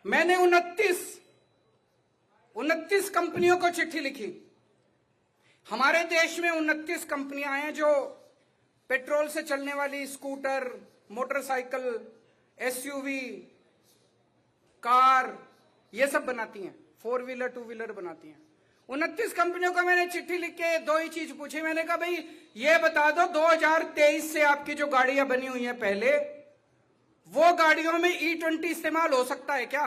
मैंने 29 कंपनियों को चिट्ठी लिखी। हमारे देश में 29 कंपनियां हैं जो पेट्रोल से चलने वाली स्कूटर, मोटरसाइकिल, एसयूवी, कार, ये सब बनाती हैं, 4 व्हीलर 2 व्हीलर बनाती हैं। 29 कंपनियों को मैंने चिट्ठी लिख के 2 ही चीज पूछी। मैंने कहा भाई ये बता दो 2023 से आपकी जो गाड़ियां बनी हुई हैं पहले, वो गाड़ियों में E20 इस्तेमाल हो सकता है क्या?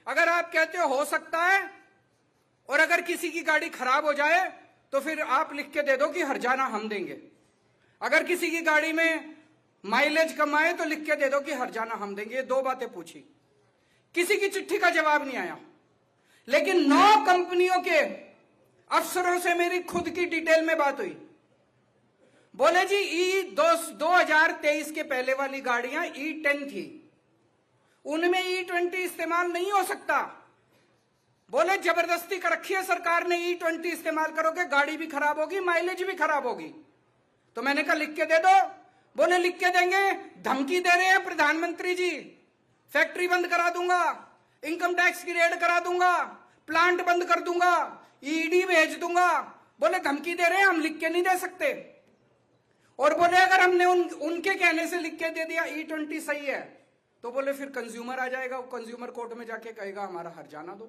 अगर आप कहते हो सकता है, और अगर किसी की गाड़ी खराब हो जाए तो फिर आप लिख के दे दो कि हर्जाना हम देंगे। अगर किसी की गाड़ी में माइलेज कम आए तो लिख के दे दो कि हर्जाना हम देंगे। ये 2 बातें पूछी, किसी की चिट्ठी का जवाब नहीं आया। लेकिन 9 कंपनियों के अफसरों से मेरी खुद की डिटेल में बात हुई। बोले जी 2023 के पहले वाली गाड़ियां E10 थी, उनमें E20 इस्तेमाल नहीं हो सकता। बोले जबरदस्ती कर रखी है सरकार ने, E20 इस्तेमाल करोगे गाड़ी भी खराब होगी, माइलेज भी खराब होगी। तो मैंने कहा लिख के दे दो। बोले लिख के देंगे, धमकी दे रहे हैं प्रधानमंत्री जी, फैक्ट्री बंद करा दूंगा, इनकम टैक्स की रेड करा दूंगा, प्लांट बंद कर दूंगा, ईडी भेज दूंगा। बोले धमकी दे रहे हैं, हम लिख के नहीं दे सकते। और बोले अगर हमने उनके कहने से लिख के दे दिया E20 सही है, तो बोले फिर कंज्यूमर आ जाएगा, वो कंज्यूमर कोर्ट में जाके कहेगा हमारा हर्जाना दो।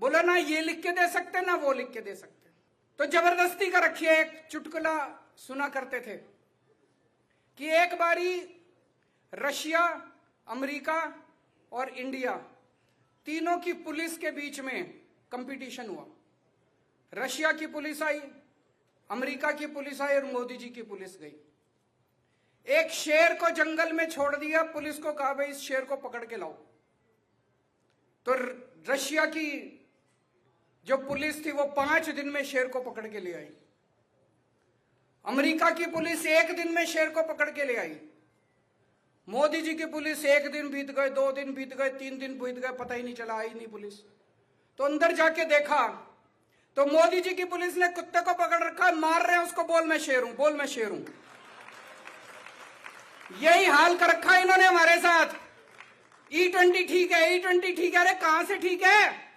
बोले ना ये लिख के दे सकते ना वो लिख के दे सकते। तो जबरदस्ती का रखिए। एक चुटकुला सुना करते थे कि एक बारी रशिया, अमेरिका और इंडिया तीनों की पुलिस के बीच में कंपटीशन हुआ। रशिया की पुलिस आई, अमेरिका की पुलिस आई और मोदी जी की पुलिस गई। एक शेर को जंगल में छोड़ दिया, पुलिस को कहा भाई इस शेर को पकड़ के लाओ। तो रशिया की जो पुलिस थी वो 5 दिन में शेर को पकड़ के ले आई। अमेरिका की पुलिस 1 दिन में शेर को पकड़ के ले आई। मोदी जी की पुलिस 1 दिन बीत गए, 2 दिन बीत गए, 3 दिन बीत गए, पता ही नहीं चला, आई नहीं पुलिस। तो अंदर जाके देखा तो मोदी जी की पुलिस ने कुत्ते को पकड़ रखा है, मार रहे हैं उसको, बोल मैं शेर हूं, बोल मैं शेर हूं। यही हाल कर रखा है इन्होंने हमारे साथ। E20 ठीक है, E20 ठीक है। अरे कहां से ठीक है?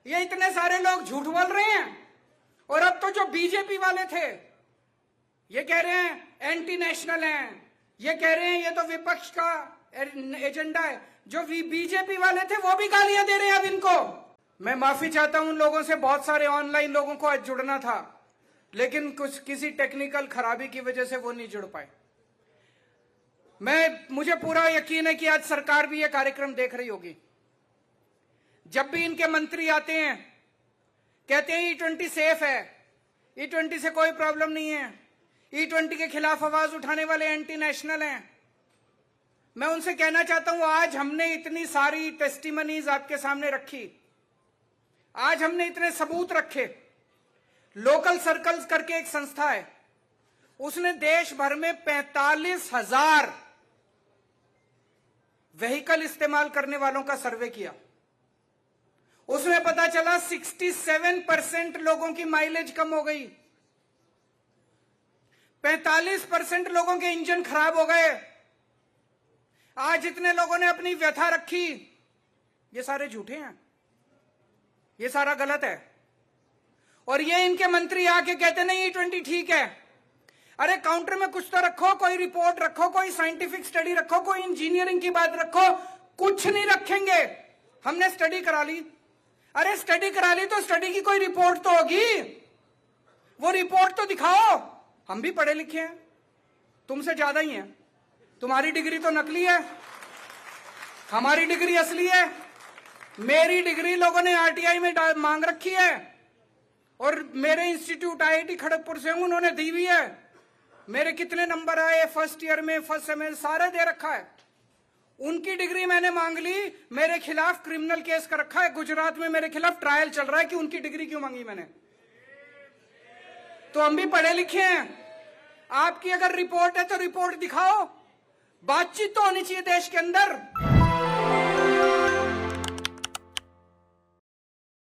ये इतने सारे लोग झूठ बोल रहे हैं। और अब तो जो बीजेपी वाले थे ये कह रहे हैं एंटी नेशनल हैं, ये कह रहे हैं ये तो विपक्ष का एजेंडा है। जो बीजेपी वाले थे वो भी गालियां दे रहे हैं अब इनको। मैं माफी चाहता हूं उन लोगों से, बहुत सारे ऑनलाइन लोगों को आज जुड़ना था, लेकिन किसी टेक्निकल खराबी की वजह से वो नहीं जुड़ पाए। मुझे पूरा यकीन है कि आज सरकार भी ये कार्यक्रम देख रही होगी। जब भी इनके मंत्री आते हैं कहते हैं E20 सेफ है, E20 से कोई प्रॉब्लम नहीं है, E20 के खिलाफ आवाज उठाने वाले एंटी नेशनल हैं। मैं उनसे कहना चाहता हूं आज हमने इतनी सारी टेस्टिमनीज आपके सामने रखी, आज हमने इतने सबूत रखे। लोकल सर्कल्स करके एक संस्था है, उसने देश भर में 45,000 व्हीकल इस्तेमाल करने वालों का सर्वे किया। उसमें पता चला 67% लोगों की माइलेज कम हो गई, 45% लोगों के इंजन खराब हो गए। आज जितने लोगों ने अपनी व्यथा रखी, ये सारे झूठे हैं, ये सारा गलत है। और ये इनके मंत्री आके कहते नहीं E20 ठीक है। अरे काउंटर में कुछ तो रखो, कोई रिपोर्ट रखो, कोई साइंटिफिक स्टडी रखो, कोई इंजीनियरिंग की बात रखो। कुछ नहीं रखेंगे। हमने स्टडी करा ली। अरे स्टडी करा ली तो स्टडी की कोई रिपोर्ट तो होगी, वो रिपोर्ट तो दिखाओ। हम भी पढ़े लिखे हैं, तुमसे ज्यादा ही हैं। तुम्हारी डिग्री तो नकली है, हमारी डिग्री असली है। मेरी डिग्री लोगों ने RTI में मांग रखी है, और मेरे इंस्टीट्यूट IIT खड़गपुर से हूं, उन्होंने दी हुई है। मेरे कितने नंबर आए फर्स्ट ईयर में, फर्स्ट सेमेस्टर, सारे दे रखा है। उनकी डिग्री मैंने मांग ली, मेरे खिलाफ क्रिमिनल केस कर रखा है। गुजरात में मेरे खिलाफ ट्रायल चल रहा है कि उनकी डिग्री क्यों मांगी मैंने। तो हम भी पढ़े लिखे हैं। आपकी अगर रिपोर्ट है तो रिपोर्ट दिखाओ। बातचीत तो होनी चाहिए देश के अंदर।